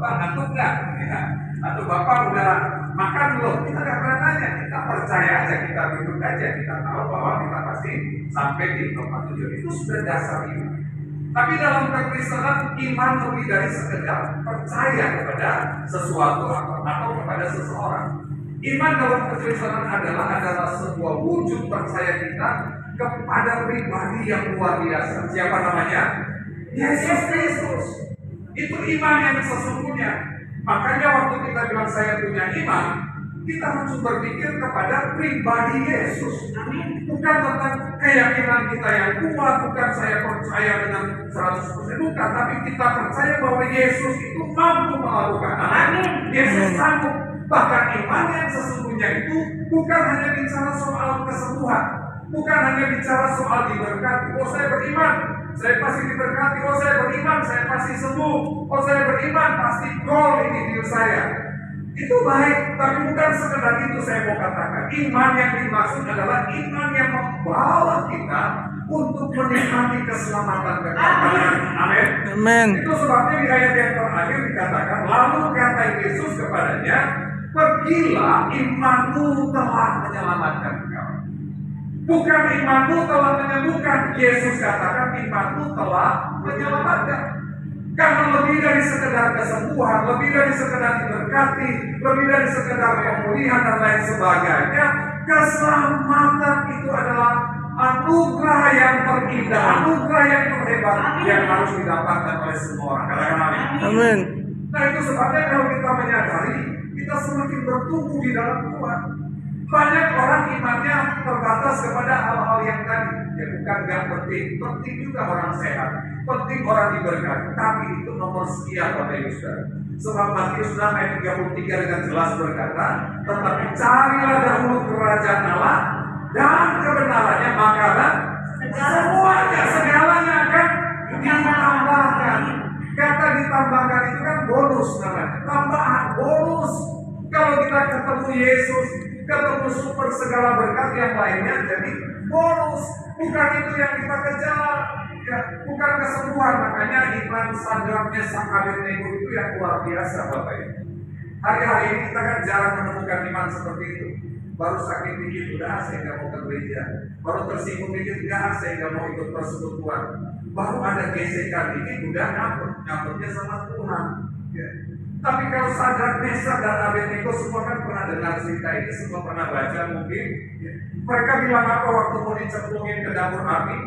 Bapak ngantuk nggak? Ya. Atau Bapak udah makan belum? Kita nggak pernah nanya, kita percaya aja, kita duduk aja, kita tahu bahwa kita pasti sampai di tempat tujuan. Itu sudah dasar iman. Tapi dalam kekristenan, iman lebih dari sekedar percaya kepada sesuatu atau kepada seseorang. Iman dalam kekristenan adalah sebuah wujud percaya kita kepada pribadi yang luar biasa. Siapa namanya? Yesus Kristus. Itu iman yang sesungguhnya. Makanya waktu kita bilang saya punya iman, kita harus berpikir kepada pribadi Yesus. Bukan tentang keyakinan kita yang kuat, bukan saya percaya dengan 100%, bukan. Tapi kita percaya bahwa Yesus itu mampu melakukan. Amin. Yesus sanggup. Bahkan iman yang sesungguhnya itu bukan hanya bicara soal kesembuhan, bukan hanya bicara soal diberkati. Oh saya beriman, saya pasti diberkati. Oh saya beriman, saya pasti sembuh. Oh saya beriman, pasti gol ini diri saya. Itu baik, tapi bukan sekedar itu saya mau katakan. Iman yang dimaksud adalah iman yang membawa kita untuk menikmati keselamatan kekal. Amin. Amin. Itu sebabnya di ayat yang terakhir dikatakan, lalu kata Yesus kepadanya, pergilah, imanmu telah menyelamatkan engkau. Bukan imanmu telah menyembuhkan. Yesus katakan imanmu telah menyelamatkan. Karena lebih dari sekedar kesembuhan, lebih dari sekedar diberkati, lebih dari sekedar pemulihan dan lain sebagainya, keselamatan itu adalah anugerah yang terindah, anugerah yang terhebat yang harus didapatkan oleh semua orang. Katakan amin. Amin. Nah itu sebabnya kalau kita menyadari, kita semakin bertumbuh di dalam Tuhan. Banyak orang imannya terbatas kepada hal-hal yang tadi. Ya bukan gak penting, penting juga orang sehat, penting orang diberkati. Tapi itu nomor sekian Bapak Ibu Saudara. Sebab Matius 6 ayat 33 dengan jelas berkata, tetapi carilah dahulu kerajaan Allah dan kebenarannya, maka segalanya akan ditambahkan. Kata ditambahkan itu kan bonus namanya, tambahan bonus. Kalau kita ketemu Yesus, ketemu super segala berkat yang lainnya, jadi bonus. Bukan itu yang kita kejar, ya, bukan kesembuhan. Makanya iman Sadrak Mesak Abednego itu yang luar biasa Bapak Ibu. Hari-hari ini kita kan jarang menemukan iman seperti itu. Baru sakit dikit udah saya nggak mau ke gereja, baru tersinggung dikit saya nggak mau ikut persekutuan, baru ada gesekan dikit udah nyambutnya sama Tuhan. Ya. Tapi kalau Sadrak Mesak dan Abednego semua kan pernah dengar cerita ini, semua pernah baca mungkin. Ya. Mereka bilang apa waktu mau dicemplungin ke dapur api?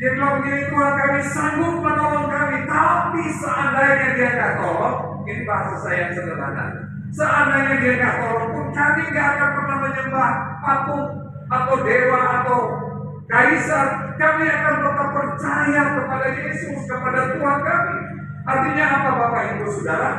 Dia bilang begini, Tuhan kami sanggup menolong kami, tapi seandainya dia nggak tolong, ini bahasa saya yang sederhana. Seandainya dia nggak tolong pun kami nggak akan pernah menyembah patung atau dewa atau kaisar. Kami akan tetap percaya kepada Yesus, kepada Tuhan kami. Artinya apa Bapak Ibu Saudara?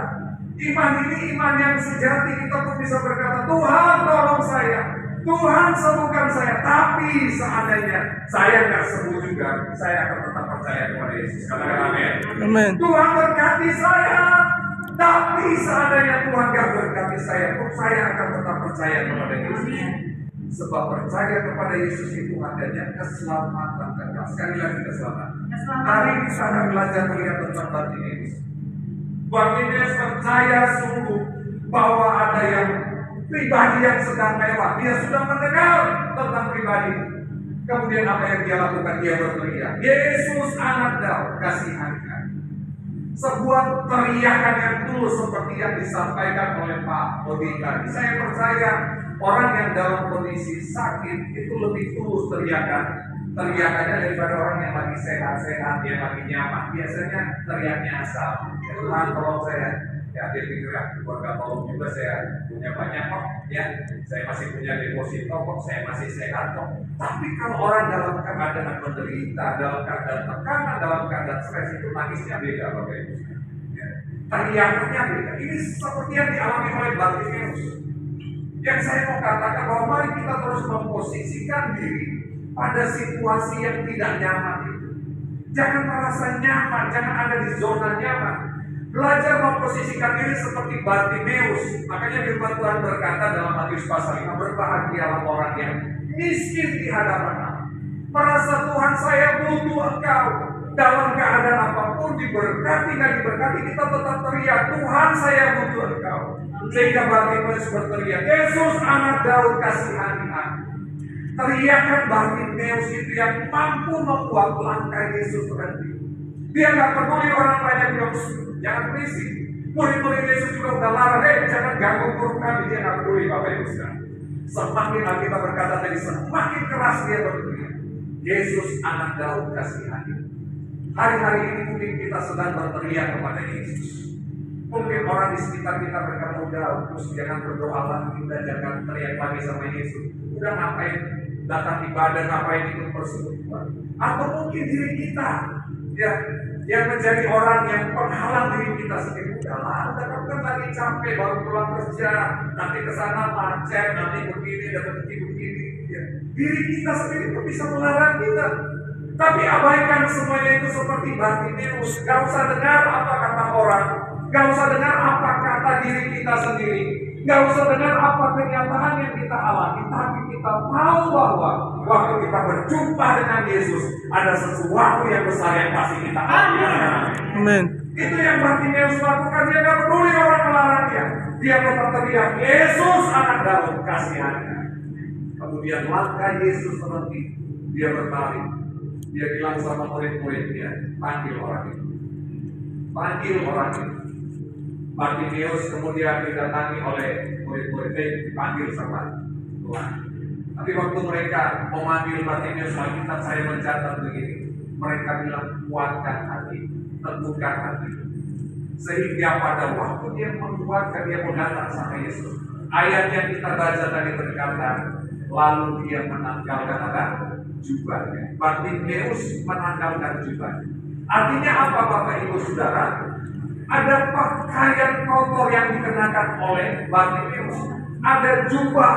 Iman ini iman yang sejati. Kita pun bisa berkata, Tuhan tolong saya, Tuhan sembuhkan saya. Tapi seandainya saya nggak sembuh juga, saya akan tetap percaya kepada Yesus. Katakan amin. Amin. Tuhan berkati saya, tapi seandainya Tuhan nggak berkati saya pun, saya akan tetap percaya kepada Yesus. Sebab percaya kepada Yesus itu adanya keselamatan kekal. Sekali lagi keselamatan. Hari ini kita akan belajar melihat tentang Bartimeus. Bartimeus percaya sungguh bahwa ada yang pribadi yang sedang lewat. Dia sudah mendengar tentang pribadi. Kemudian apa yang dia lakukan? Dia berteriak, Yesus anak Daud, kasihani kami. Sebuah teriakan yang tulus seperti yang disampaikan oleh Pak Odi tadi. Saya percaya orang yang dalam kondisi sakit itu lebih tulus teriakannya daripada orang yang lagi sehat-sehat, yang lagi nyaman. Biasanya teriaknya asal, ya Tuhan tolong saya. Ya dia pikir keluarga tolong juga, saya punya banyak kok, ya saya masih punya deposito kok, saya masih sehat kok. Tapi kalau orang dalam keadaan menderita, dalam keadaan tekanan, dalam keadaan stres, itu nangisnya beda Bapak Ibu. Ya. Teriakannya beda. Ini seperti yang dialami oleh Bartimeus. Yang saya mau katakan bahwa mari kita terus memposisikan diri pada situasi yang tidak nyaman itu. Jangan merasa nyaman, jangan ada di zona nyaman. Belajar memposisikan diri seperti Bartimeus. Makanya firman Tuhan berkata dalam Matius pasal 5, berbahagialah orang yang miskin di hadapan Allah. Merasa Tuhan saya butuh Engkau. dalam keadaan apapun, diberkati nggak diberkati, kita tetap teriak, Tuhan saya butuh Engkau. Sehingga Bartimeus berteriak, Yesus anak Daud kasihani aku. Teriakan Bartimeus itu yang mampu membuat langkah Yesus berhenti. Dia nggak peduli orang banyak bilang, jangan berisik. Murid-murid Yesus juga udah larang, jangan ganggu guru kami. Dia nggak peduli Bapak Ibu Saudara. Semakin kita berkata tadi, semakin keras dia berteriak, Yesus anak Daud kasihani. Hari-hari ini mungkin kita sedang berteriak kepada Yesus. Mungkin orang di sekitar kita berkata, udah, terus jangan berdoa lagi, udah jangan teriak lagi sama Yesus. Udah ngapain datang ibadah, ngapain ikut persekutuan. Atau mungkin diri kita, ya, yang menjadi orang yang penghalang diri kita sendiri. Udahlah, udah kan lagi capek, baru pulang kerja, nanti kesana macet, nanti begini, dan begini. Ya. Diri kita sendiri itu bisa melarang kita. Tapi abaikan semuanya itu seperti Bartimeus. Gak usah dengar apa kata orang, gak usah dengar apa kata diri kita sendiri, gak usah dengar apa kenyataan yang kita alami. Tapi kita tahu bahwa waktu kita berjumpa dengan Yesus, ada sesuatu yang besar yang pasti kita alami. Amin. Itu yang Bartimeus lakukan. Dia gak peduli orang melarang dia. Dia tetap teriak, Yesus anak Daud kasihani. Kemudian langkah Yesus berhenti. Dia berbalik. Dia bilang sama murid-muridnya, panggil orang itu. Panggil orang itu. Bartimeus kemudian didatangi oleh murid-muridnya, dipanggil sama Tuhan. Tapi waktu mereka memanggil Bartimeus, Alkitab saya mencatat begini. Mereka bilang, kuatkan hati, teguhkan hati. Sehingga pada waktu dia menguatkan, dia mendatang sama Yesus. Ayat yang kita baca tadi berkata, lalu dia menanggalkan apa? Jubahnya. Bartimeus menanggalkan jubahnya. Artinya apa Bapak Ibu Saudara? Ada pakaian kotor yang dikenakan oleh Bartimeus. Ada jubah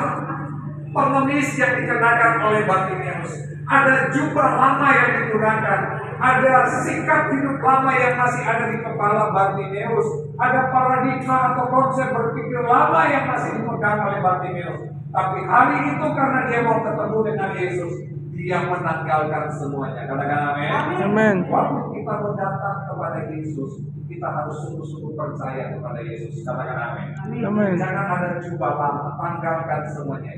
pengemis yang dikenakan oleh Bartimeus. Ada jubah lama yang digunakan. Ada sikap hidup lama yang masih ada di kepala Bartimeus. Ada paradigma atau konsep berpikir lama yang masih dipegang oleh Bartimeus. Tapi hari itu karena dia mau ketemu dengan Yesus, dia menanggalkan semuanya. Katakan amin. Amin. Waktu kita mendatang kepada Yesus, kita harus sungguh-sungguh percaya kepada Yesus. Katakan amin. Amin. Jangan ada jubah lama, tanggalkan semuanya.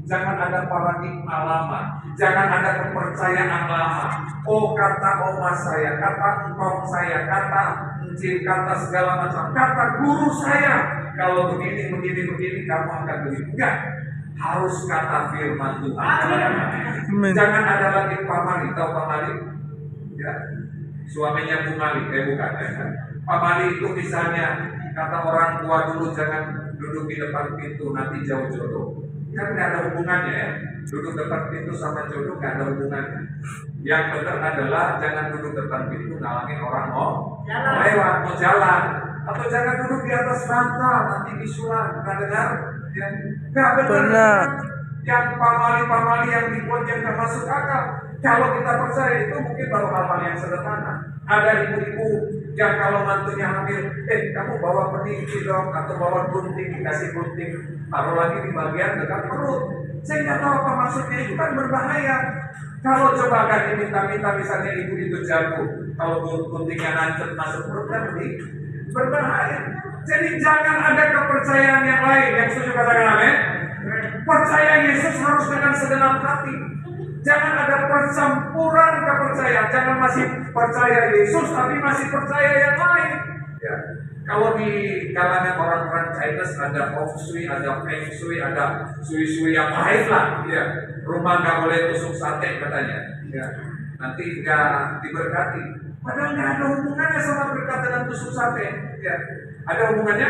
Jangan ada paradigma lama, jangan ada kepercayaan lama. Oh, kata oma saya, kata engkau saya, kata encik, kata segala macam, kata guru saya, kalau begini kamu akan begini. Enggak. Harus kata firman Tuhan. Jangan ada lagi pamali. Tahu pamali? Ya. Suaminya Bu Mali, bukan. Pamali itu misalnya kata orang tua dulu, jangan duduk di depan pintu, nanti jauh jodoh. Kan nggak ada hubungannya ya. Duduk depan pintu sama jodoh nggak ada hubungannya. Yang benar adalah jangan duduk depan pintu ngalangin orang mau lewat, mau jalan. Atau jangan duduk di atas bantal, nanti bisulan. Nggak dengar? Ya. Nggak benar. Yang pamali-pamali yang dibuat yang nggak masuk akal. Kalau kita percaya itu mungkin baru hal-hal yang sederhana. Ada ibu-ibu yang kalau mantunya hamil, kamu bawa peniti dong, atau bawa gunting, dikasih gunting, taruh lagi di bagian dekat perut. Saya nggak tahu apa maksudnya, itu kan berbahaya. Kalau coba kan diminta-minta misalnya ibu itu jatuh, kalau guntingnya nancep masuk perut kan berbahaya. Jadi jangan ada kepercayaan yang lain. Yang setuju katakan amin. Percaya Yesus harus dengan segenap hati. Jangan ada percampuran kepercayaan. Jangan masih percaya Yesus tapi masih percaya yang lain. Ya. Kalau di kalangan orang-orang Chinese ada feng shui, ada feng shui, ada sui-sui yang lain lah. Ya. Rumah nggak boleh tusuk sate katanya. Ya. Nanti nggak diberkati. Padahal nggak ada hubungannya sama berkat dengan tusuk sate. Ya. Ada hubungannya?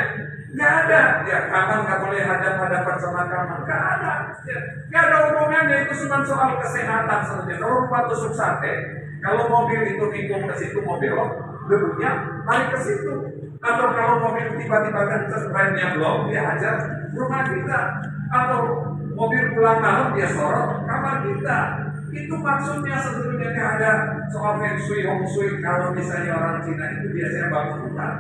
Nggak ada. Ya, kapan nggak boleh hadap-hadapan sama kamu? Nggak ada. Ya. Nggak ada hubungannya. Itu cuma soal kesehatan saja. Kalau rumah tusuk sate, kalau mobil itu nikung ke situ, mobil debunya naik ke situ. Atau kalau mobil tiba-tiba kenceng remnya belum, dia hajar rumah kita. Atau mobil pulang malam dia sorot kamar kita. Itu maksudnya sebetulnya nggak ada soal feng shui, hong shui. Kalau misalnya orang Cina itu biasanya bangun rumah,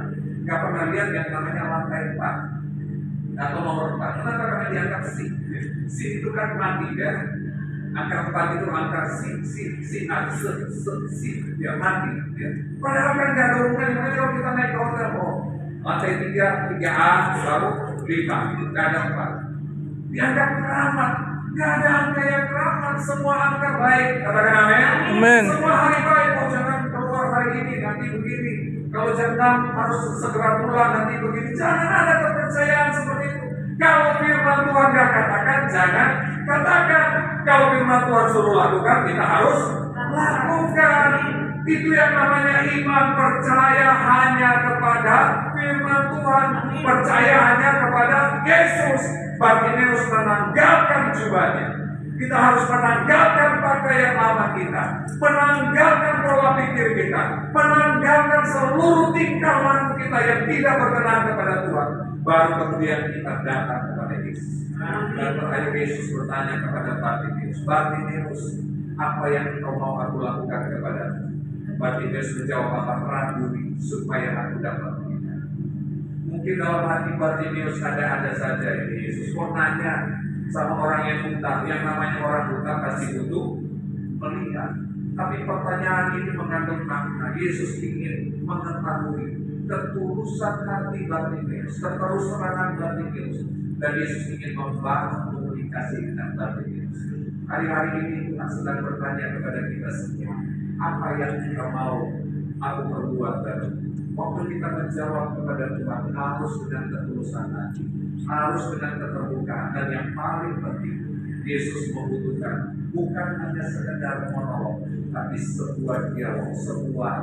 nggak pernah lihat yang namanya lantai 4 atau nomor 4. Kenapa? Karena dianggap si itu kan mati kan. Angka 4 itu angka dia mati. Ya. Padahal kan nggak ada hubungannya. Makanya kalau kita naik ke hotel, lantai 3A, baru 5, nggak ada 4. Dianggap keramat. Nggak ada angka yang keramat, semua angka baik. Katakan amin. Semua hari baik. Jangan keluar hari ini, nanti begini. Kalau jam 6 harus segera pulang, nanti begini. Jangan ada kepercayaan seperti itu. Kalau firman Tuhan nggak katakan, jangan katakan. Kalau firman Tuhan suruh lakukan, kita harus lakukan. Itu yang namanya iman, percaya hanya kepada firman Tuhan, percaya hanya kepada Yesus. Bartimeus menanggalkan jubahnya. Kita harus menanggalkan pakaian lama kita, menanggalkan pola pikir kita, menanggalkan seluruh tingkah laku kita yang tidak berkenan kepada Tuhan. Baru kemudian kita datang kepada Yesus. Dan terakhir Yesus bertanya kepada Bartimeus, Bartimeus, apa yang engkau mau aku lakukan kepadamu? Bartimeus menjawab, apa peranturi supaya aku dapat melihat. Mungkin dalam hati Bartimeus ada saja ini Yesus mau nanya sama orang yang buta, yang namanya orang buta pasti butuh melihat. Tapi pertanyaan ini mengandung makna. Yesus ingin mengetahui ketulusan hati Bartimeus, keterus terangan Bartimeus, dan Yesus ingin membangun komunikasi dengan Bartimeus. Hari-hari ini Tuhan sedang bertanya kepada kita semua, apa yang kita mau aku perbuat baru. Waktu kita menjawab kepada Tuhan harus dengan ketulusan hati, harus dengan keterbukaan, dan yang paling penting Yesus membutuhkan bukan hanya sekedar monolog, tapi sebuah dialog, sebuah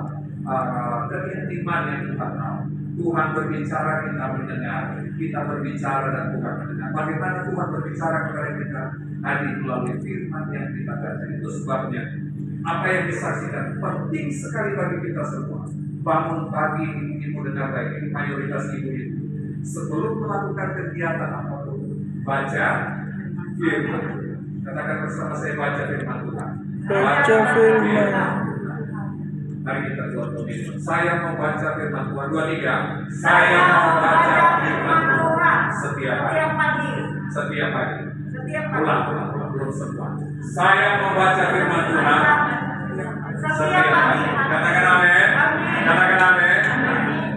keintiman yang Tuhan mau. Tuhan berbicara, kita mendengar, kita berbicara dan Tuhan mendengar. Bagaimana Tuhan berbicara kepada kita? Tadi melalui firman yang kita baca. Itu sebabnya apa yang disaksikan penting sekali bagi kita semua. Bangun pagi, ibu dengar baik, ini mayoritas ibu-ibu. Sebelum melakukan kegiatan apapun, baca firman. Katakan bersama saya, baca firman Tuhan. Baca firman. Mari kita buat komitmen. Saya mau baca firman Tuhan. 2, 3. Saya mau baca firman Tuhan setiap hari. Setiap hari. Ulang, belum semua. Saya mau baca firman Tuhan setiap hari. Katakan amin. Katakan amin.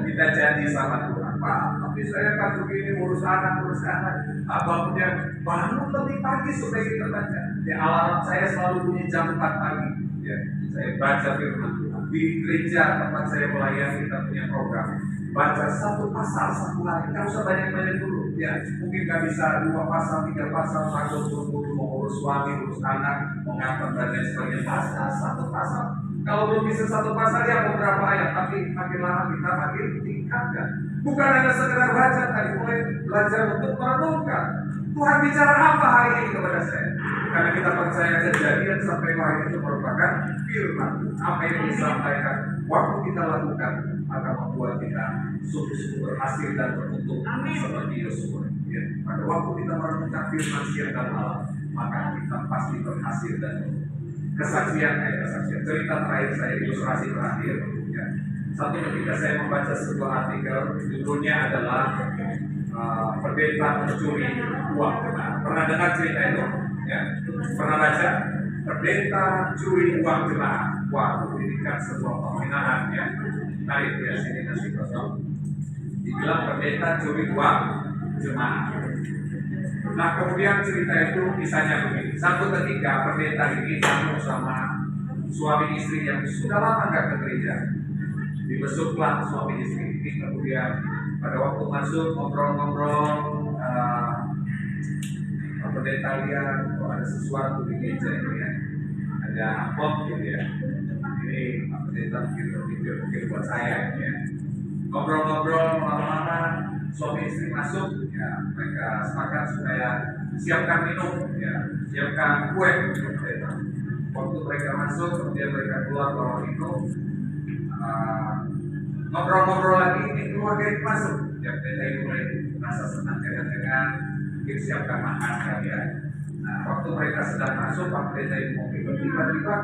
Kita janji sama Tuhan, Pak, tapi saya kan begini urus anak. Abangnya bangun lebih pagi supaya kita baca. Ya, alarm saya selalu bunyi jam 4 pagi. Ya, saya baca firman Tuhan. Di gereja tempat saya melayani, kita punya program. Baca 1 pasal 1 hari. Nggak usah banyak-banyak dulu. Ya, mungkin nggak bisa 2 pasal, 3 pasal, takut buru-buru mau urus suami, urus anak, mau ngangkat dan lain sebagainya. Baca 1 pasal. Kalau belum bisa 1 pasal ya beberapa ayat, tapi makin lama kita makin tingkatkan. Bukan hanya sekedar baca, tadi mulai belajar untuk merenungkan. Tuhan bicara apa hari ini kepada saya? Karena kita percaya kejadian sampai wahyu itu merupakan firman. Apa yang disampaikan, waktu kita lakukan akan membuat kita sungguh-sungguh berhasil dan beruntung seperti Yosua. Ya. Pada waktu kita merenungkan firman siang dan malam, maka kita pasti berhasil dan beruntung. Kesaksian cerita terakhir saya, ilustrasi terakhir ya. Satu ketika saya membaca sebuah artikel, judulnya adalah pendeta mencuri uang jemaat. Pernah dengar cerita itu? Ya. Pernah baca? Pendeta curi uang jemaat. Wah, ini kan sebuah penghinaan ya. Tarik ya sini nasi kosong. Dibilang pendeta curi uang jemaat. Nah, kemudian cerita itu kisahnya begini. Satu ketika pendeta ini ketemu sama suami istri yang sudah lama nggak ke gereja. Dibesuklah suami istri ini. Kemudian pada waktu masuk ngobrol-ngobrol, pendeta lihat kok ada sesuatu di meja ini ya. Ada amplop gitu ya. Ini pendeta pikir buat saya ya. Ngobrol-ngobrol lama-lama, suami istri masuk, ya mereka sepakat supaya siapkan minum, ya siapkan kue. Ya. Waktu mereka masuk, kemudian mereka keluar bawa minum, ngobrol-ngobrol lagi, ini keluarga itu masuk. Ya pendeta itu mulai merasa senang dengan mungkin siapkan makan kalian. Nah, waktu mereka sedang masuk, Pak pendeta itu mau minum, tiba-tiba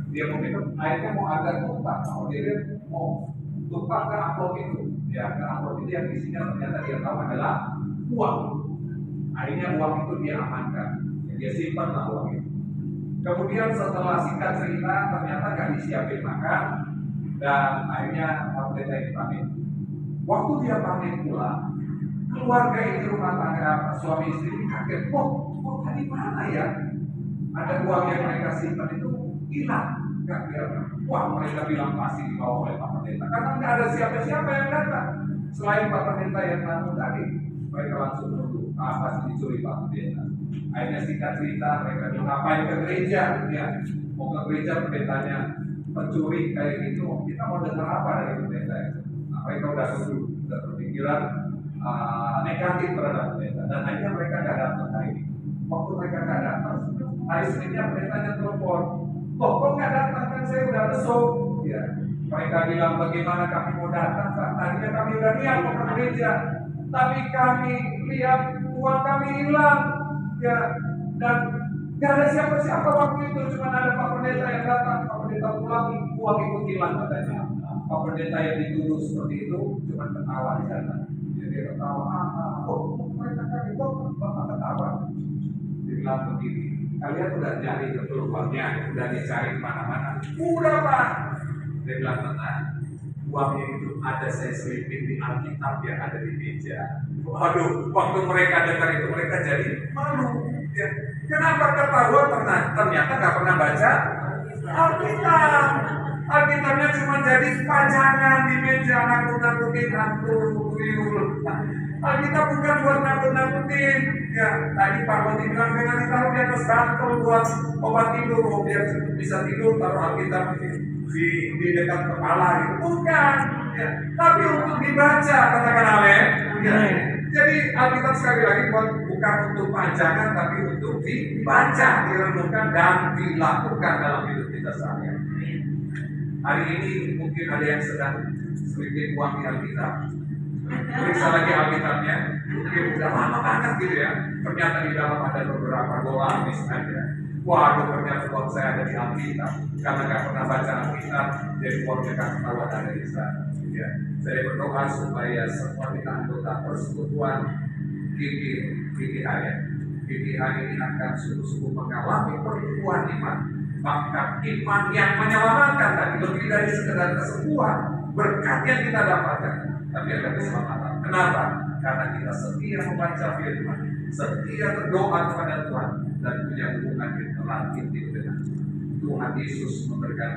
dia mau minum, akhirnya mau agak tumpah, dia mau tumpah ke amplop itu. Ya, ke amplop itu yang isinya ternyata dia tahu adalah uang. Akhirnya uang itu dia amankan, ya, dia simpan lah uang itu. Kemudian setelah singkat cerita ternyata gak disiapin makan dan akhirnya Pak Pendeta ini pamit. Waktu dia pamit pulang, keluarga itu rumah tangga suami istri kaget, kok tadi mana ya? Ada uang yang mereka simpan itu hilang, nggak kelihatan. Wah, mereka bilang pasti dibawa oleh Pak Pendeta karena nggak ada siapa-siapa yang datang selain Pak Pendeta yang tamu tadi. Mereka langsung menuduh pasti dicuri Pak Pendeta. Akhirnya singkat cerita mereka bilang ngapain ke gereja? Ya, mau ke gereja pendetanya pencuri kayak gitu. Kita mau dengar apa dari pendeta itu? Nah, mereka udah berpikiran negatif terhadap pendeta dan akhirnya mereka nggak datang hari ini. Waktu mereka nggak datang, hari Seninnya pendetanya telepon, kok nggak datang, kan saya udah besok. Ya, mereka bilang bagaimana kami mau datang, Pak? Tadinya kami udah niat mau ke gereja, tapi kami lihat uang kami hilang, ya, dan nggak ada siapa-siapa waktu itu, cuma ada Pak Pendeta yang datang. Pak Pendeta pulang, uang itu hilang katanya. Pak Pendeta yang dituduh seperti itu cuma ketawa di sana. Dia ketawa, mereka kan itu bapak ketawa. Dia bilang begini, kalian udah cari betul uangnya, udah dicari mana-mana. Udah Pak. Dia bilang tenang, uangnya itu ada saya selipin di Alkitab yang ada di meja. Waduh, waktu mereka dengar itu mereka jadi malu. Ya. Kenapa ketawa? Ternyata nggak pernah baca Alkitab. Alkitabnya cuma jadi pajangan di meja, nakut-nakutin hantu tuyul. Alkitab bukan buat nakut-nakutin. Ya, tadi Pak Wati bilang jangan ditaruh di atas gantung buat obat tidur, biar bisa tidur taruh Alkitab di dekat kepala gitu. Bukan, ya. Tapi untuk dibaca, katakan amin. Ya. Jadi Alkitab sekali lagi bukan untuk pajangan, tapi untuk dibaca, direnungkan dan dilakukan dalam hidup kita sehari-hari. Hari ini mungkin ada yang sedang selipin uang di Alkitab. Periksa lagi Alkitabnya, mungkin udah lama banget gitu ya. Ternyata di dalam ada beberapa dolar misalnya. Waduh, ternyata uang saya ada di Alkitab. Karena nggak pernah baca Alkitab, jadi uangnya kan ketahuan ada di sana. Ya. Saya berdoa supaya semua kita anggota persekutuan GGH ya. GGH ini akan sungguh-sungguh mengalami pertumbuhan iman. Bahkan iman yang menyelamatkan tadi lebih dari sekedar kesembuhan, berkat yang kita dapatkan, tapi ada keselamatan. Kenapa? Karena kita setia membaca firman, setia berdoa kepada Tuhan, dan punya hubungan yang telah intim dengan Tuhan Yesus memberkati.